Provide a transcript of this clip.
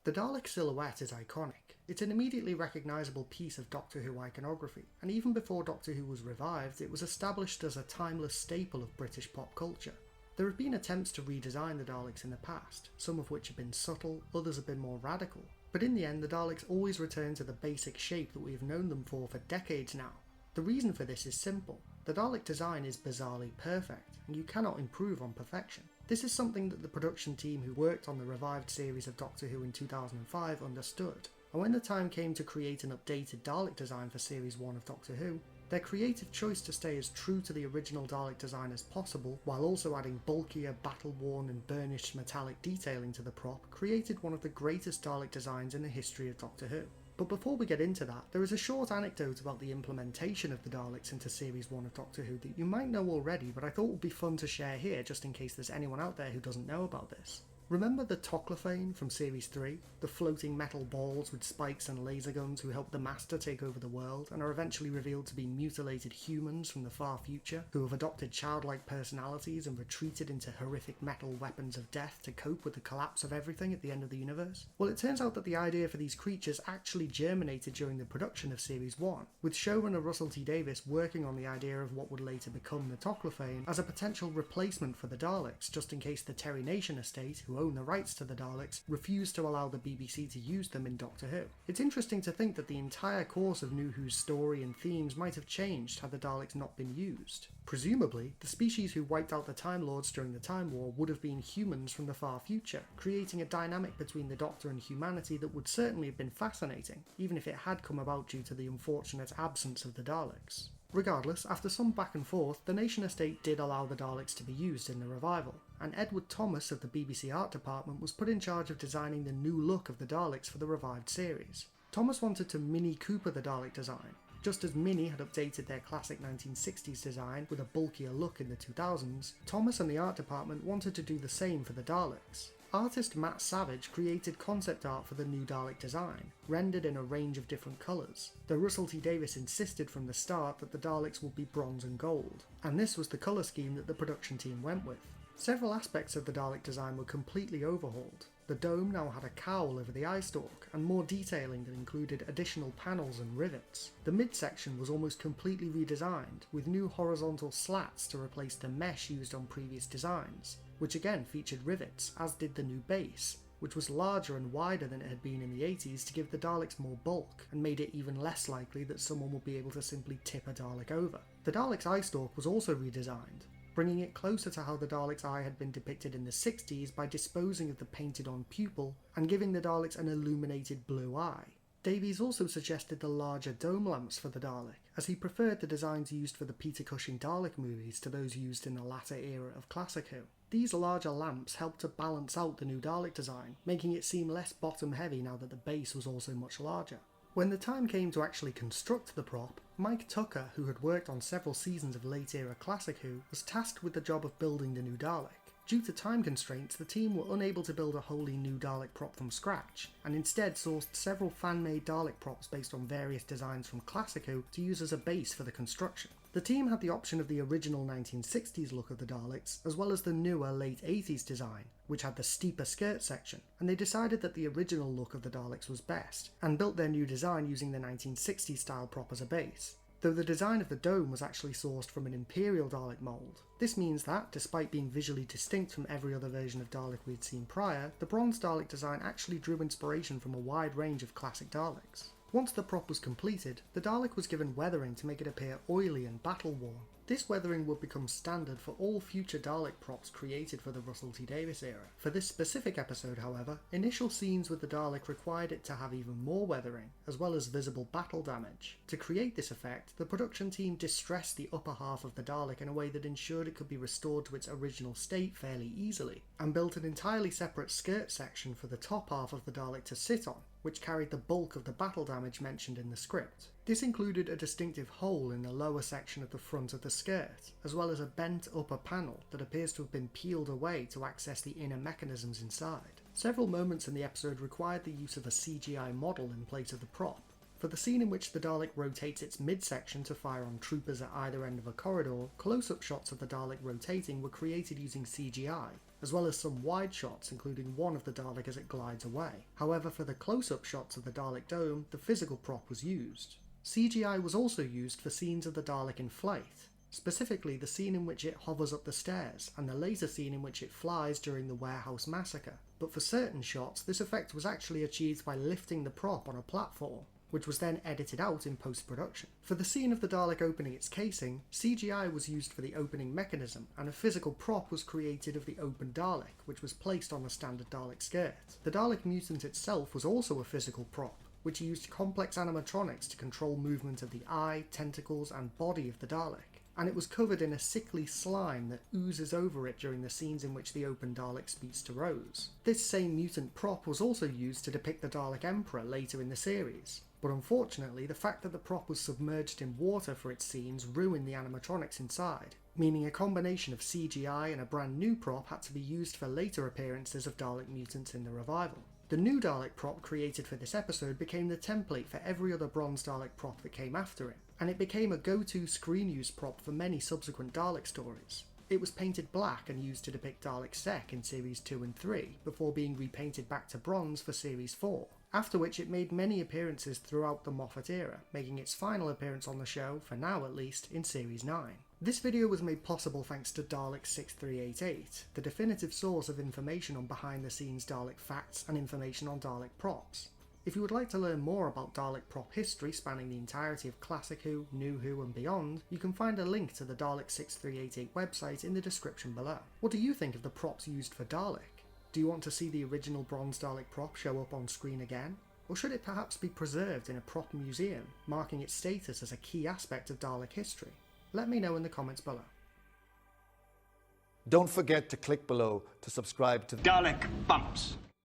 The Dalek silhouette is iconic. It's an immediately recognisable piece of Doctor Who iconography, and even before Doctor Who was revived, it was established as a timeless staple of British pop culture. There have been attempts to redesign the Daleks in the past, some of which have been subtle, others have been more radical. But in the end, the Daleks always return to the basic shape that we have known them for decades now. The reason for this is simple. The Dalek design is bizarrely perfect, and you cannot improve on perfection. This is something that the production team who worked on the revived series of Doctor Who in 2005 understood, and when the time came to create an updated Dalek design for Series 1 of Doctor Who, their creative choice to stay as true to the original Dalek design as possible, while also adding bulkier, battle-worn and burnished metallic detailing to the prop, created one of the greatest Dalek designs in the history of Doctor Who. But before we get into that, there is a short anecdote about the implementation of the Daleks into Series 1 of Doctor Who that you might know already, but I thought would be fun to share here just in case there's anyone out there who doesn't know about this. Remember the Toclophane from Series 3? The floating metal balls with spikes and laser guns who help the Master take over the world and are eventually revealed to be mutilated humans from the far future who have adopted childlike personalities and retreated into horrific metal weapons of death to cope with the collapse of everything at the end of the universe? Well, it turns out that the idea for these creatures actually germinated during the production of Series 1, with showrunner Russell T Davies working on the idea of what would later become the Toclophane as a potential replacement for the Daleks, just in case the Terry Nation estate, who own the rights to the Daleks, refused to allow the BBC to use them in Doctor Who. It's interesting to think that the entire course of New Who's story and themes might have changed had the Daleks not been used. Presumably, the species who wiped out the Time Lords during the Time War would have been humans from the far future, creating a dynamic between the Doctor and humanity that would certainly have been fascinating, even if it had come about due to the unfortunate absence of the Daleks. Regardless, after some back and forth, the Nation Estate did allow the Daleks to be used in the revival, and Edward Thomas of the BBC Art Department was put in charge of designing the new look of the Daleks for the revived series. Thomas wanted to Mini Cooper the Dalek design. Just as Mini had updated their classic 1960s design with a bulkier look in the 2000s, Thomas and the art department wanted to do the same for the Daleks. Artist Matt Savage created concept art for the new Dalek design, rendered in a range of different colours, though Russell T Davies insisted from the start that the Daleks would be bronze and gold, and this was the colour scheme that the production team went with. Several aspects of the Dalek design were completely overhauled. The dome now had a cowl over the eye stalk, and more detailing that included additional panels and rivets. The midsection was almost completely redesigned, with new horizontal slats to replace the mesh used on previous designs, which again featured rivets, as did the new base, which was larger and wider than it had been in the 80s to give the Daleks more bulk, and made it even less likely that someone would be able to simply tip a Dalek over. The Dalek's eye stalk was also redesigned, bringing it closer to how the Dalek's eye had been depicted in the 60s by disposing of the painted-on pupil and giving the Daleks an illuminated blue eye. Davies also suggested the larger dome lamps for the Dalek, as he preferred the designs used for the Peter Cushing Dalek movies to those used in the latter era of Classic Who. These larger lamps helped to balance out the new Dalek design, making it seem less bottom-heavy now that the base was also much larger. When the time came to actually construct the prop, Mike Tucker, who had worked on several seasons of late-era Classic Who, was tasked with the job of building the new Dalek. Due to time constraints, the team were unable to build a wholly new Dalek prop from scratch, and instead sourced several fan-made Dalek props based on various designs from Classic Who to use as a base for the construction. The team had the option of the original 1960s look of the Daleks, as well as the newer late 80s design, which had the steeper skirt section, and they decided that the original look of the Daleks was best, and built their new design using the 1960s style prop as a base, though the design of the dome was actually sourced from an Imperial Dalek mould. This means that, despite being visually distinct from every other version of Dalek we had seen prior, the bronze Dalek design actually drew inspiration from a wide range of classic Daleks. Once the prop was completed, the Dalek was given weathering to make it appear oily and battle-worn. This weathering would become standard for all future Dalek props created for the Russell T Davies era. For this specific episode, however, initial scenes with the Dalek required it to have even more weathering, as well as visible battle damage. To create this effect, the production team distressed the upper half of the Dalek in a way that ensured it could be restored to its original state fairly easily, and built an entirely separate skirt section for the top half of the Dalek to sit on, which carried the bulk of the battle damage mentioned in the script. This included a distinctive hole in the lower section of the front of the skirt, as well as a bent upper panel that appears to have been peeled away to access the inner mechanisms inside. Several moments in the episode required the use of a CGI model in place of the prop. For the scene in which the Dalek rotates its midsection to fire on troopers at either end of a corridor, close-up shots of the Dalek rotating were created using CGI, as well as some wide shots including one of the Dalek as it glides away. However, for the close-up shots of the Dalek dome, the physical prop was used. CGI was also used for scenes of the Dalek in flight, specifically the scene in which it hovers up the stairs, and the later scene in which it flies during the warehouse massacre. But for certain shots, this effect was actually achieved by lifting the prop on a platform, which was then edited out in post-production. For the scene of the Dalek opening its casing, CGI was used for the opening mechanism, and a physical prop was created of the open Dalek, which was placed on a standard Dalek skirt. The Dalek mutant itself was also a physical prop, which used complex animatronics to control movement of the eye, tentacles, and body of the Dalek, and it was covered in a sickly slime that oozes over it during the scenes in which the open Dalek speaks to Rose. This same mutant prop was also used to depict the Dalek Emperor later in the series, but unfortunately the fact that the prop was submerged in water for its scenes ruined the animatronics inside, meaning a combination of CGI and a brand new prop had to be used for later appearances of Dalek mutants in the revival. The new Dalek prop created for this episode became the template for every other Bronze Dalek prop that came after it, and it became a go-to screen use prop for many subsequent Dalek stories. It was painted black and used to depict Dalek Sec in Series 2 and 3, before being repainted back to bronze for Series 4, after which it made many appearances throughout the Moffat era, making its final appearance on the show, for now at least, in Series 9. This video was made possible thanks to Dalek 6388, the definitive source of information on behind-the-scenes Dalek facts and information on Dalek props. If you would like to learn more about Dalek prop history spanning the entirety of Classic Who, New Who and beyond, you can find a link to the Dalek 6388 website in the description below. What do you think of the props used for Dalek? Do you want to see the original Bronze Dalek prop show up on screen again? Or should it perhaps be preserved in a prop museum, marking its status as a key aspect of Dalek history? Let me know in the comments below. Don't forget to click below to subscribe to Dalek Bumps.